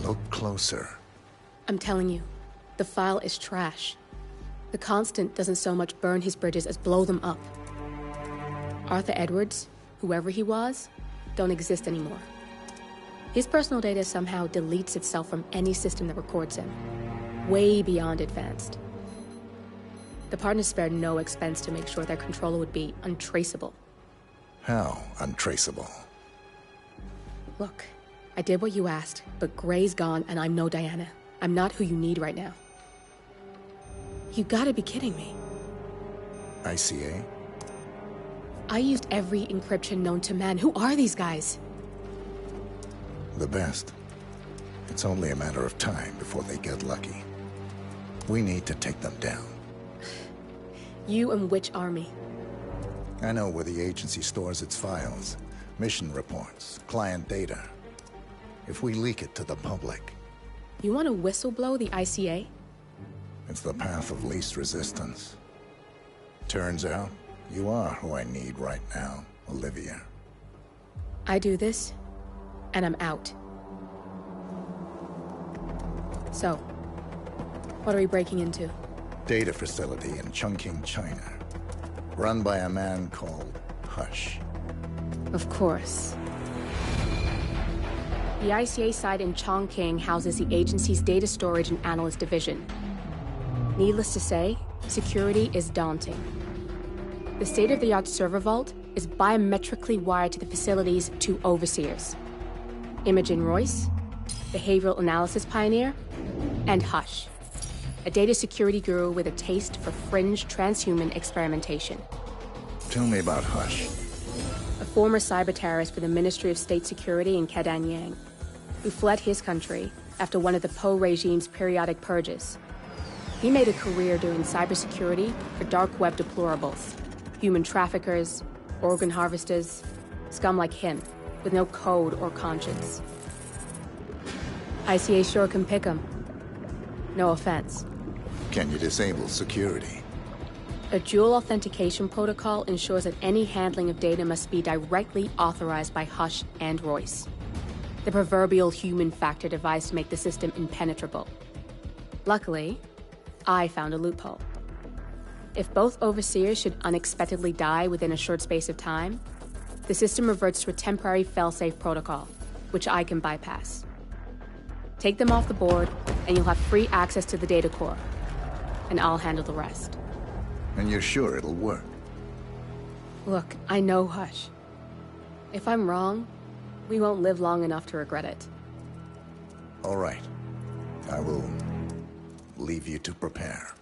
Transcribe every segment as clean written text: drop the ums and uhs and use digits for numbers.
Look closer. I'm telling you, the file is trash. The Constant doesn't so much burn his bridges as blow them up. Arthur Edwards, whoever he was, don't exist anymore. His personal data somehow deletes itself from any system that records him. Way beyond advanced. The partners spared no expense to make sure their controller would be untraceable. How untraceable? Look, I did what you asked, but Gray's gone and I'm no Diana. I'm not who you need right now. You gotta be kidding me. ICA? I used every encryption known to man. Who are these guys? The best. It's only a matter of time before they get lucky. We need to take them down. You and which army? I know where the agency stores its files, mission reports, client data. If we leak it to the public... You want to whistleblow the ICA? It's the path of least resistance. Turns out, you are who I need right now, Olivia. I do this, and I'm out. So, what are we breaking into? Data facility in Chongqing, China. Run by a man called Hush. Of course. The ICA site in Chongqing houses the agency's data storage and analyst division. Needless to say, security is daunting. The state-of-the-art server vault is biometrically wired to the facility's two overseers. Imogen Royce, behavioral analysis pioneer, and Hush, a data security guru with a taste for fringe transhuman experimentation. Tell me about Hush. A former cyber terrorist for the Ministry of State Security in Kedanyang, who fled his country after one of the Po regime's periodic purges. He made a career doing cybersecurity for dark web deplorables, human traffickers, organ harvesters, scum like him, with no code or conscience. ICA sure can pick 'em. No offense. Can you disable security? A dual authentication protocol ensures that any handling of data must be directly authorized by Hush and Royce. The proverbial human factor devised to make the system impenetrable. Luckily, I found a loophole. If both overseers should unexpectedly die within a short space of time, the system reverts to a temporary fail-safe protocol, which I can bypass. Take them off the board, and you'll have free access to the data core. And I'll handle the rest. And you're sure it'll work? Look, I know Hush. If I'm wrong, we won't live long enough to regret it. All right. I will leave you to prepare.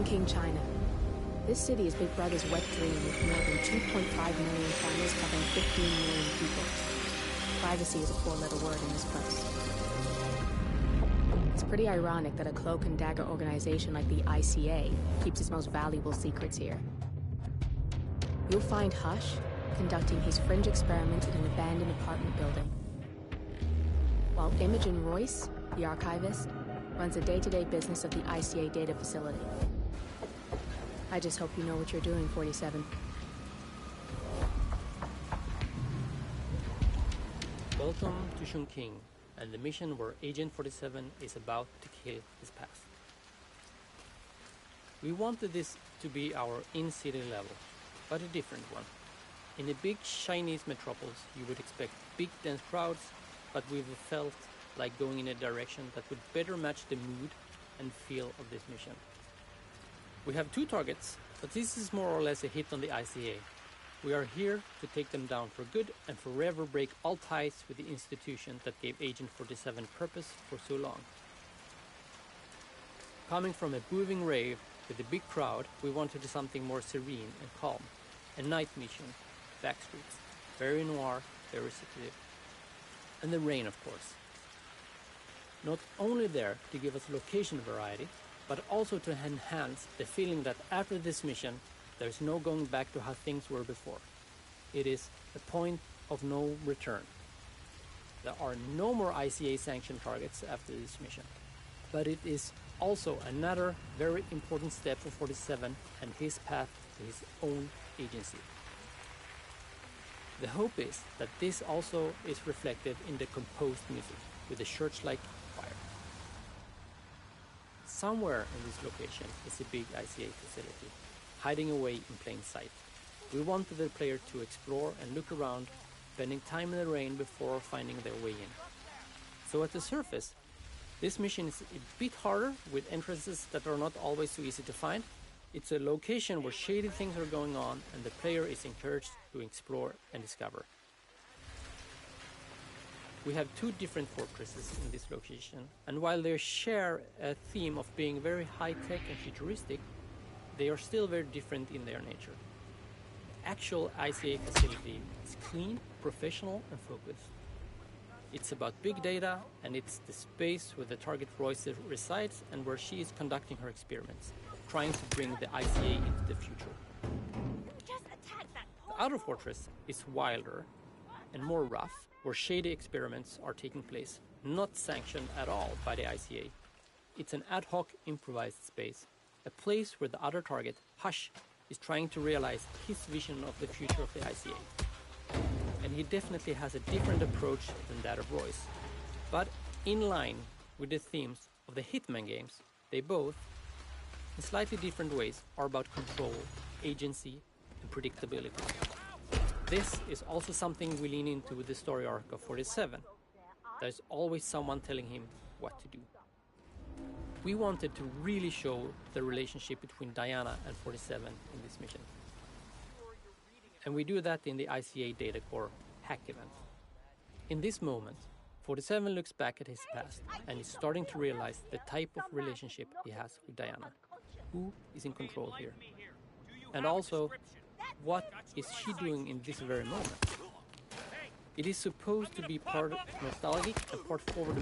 Chongqing, China. This city is Big Brother's wet dream with more than 2.5 million cameras covering 15 million people. Privacy is a four-letter word in this place. It's pretty ironic that a cloak and dagger organization like the ICA keeps its most valuable secrets here. You'll find Hush conducting his fringe experiments in an abandoned apartment building, while Imogen Royce, the archivist, runs the day-to-day business of the ICA data facility. I just hope you know what you're doing, 47. Welcome to Chongqing, and the mission where Agent 47 is about to kill his past. We wanted this to be our in-city level, but a different one. In a big Chinese metropolis, you would expect big dense crowds, but we felt like going in a direction that would better match the mood and feel of this mission. We have two targets, but this is more or less a hit on the ICA. We are here to take them down for good and forever break all ties with the institution that gave Agent 47 purpose for so long. Coming from a booming rave with a big crowd, we wanted something more serene and calm. A night mission, backstreets, very noir, very secretive. And the rain, of course. Not only there to give us location variety, but also to enhance the feeling that after this mission, there's no going back to how things were before. It is a point of no return. There are no more ICA sanctioned targets after this mission, but it is also another very important step for 47 and his path to his own agency. The hope is that this also is reflected in the composed music with the church-like choir. Somewhere in this location is a big ICA facility, hiding away in plain sight. We wanted the player to explore and look around, spending time in the rain before finding their way in. So at the surface, this mission is a bit harder with entrances that are not always so easy to find. It's a location where shady things are going on and the player is encouraged to explore and discover. We have two different fortresses in this location, and while they share a theme of being very high-tech and futuristic, they are still very different in their nature. The actual ICA facility is clean, professional and focused. It's about big data, and it's the space where the target Royce resides and where she is conducting her experiments, trying to bring the ICA into the future. The outer fortress is wilder and more rough, where shady experiments are taking place, not sanctioned at all by the ICA. It's an ad hoc improvised space, a place where the other target, Hush, is trying to realize his vision of the future of the ICA. And he definitely has a different approach than that of Royce. But in line with the themes of the Hitman games, they both, in slightly different ways, are about control, agency, and predictability. This is also something we lean into with the story arc of 47. There's always someone telling him what to do. We wanted to really show the relationship between Diana and 47 in this mission. And we do that in the ICA Data Core hack event. In this moment, 47 looks back at his past and is starting to realize the type of relationship he has with Diana. Who is in control here? And also, what is she doing in this very moment? It is supposed to be part nostalgic and part forward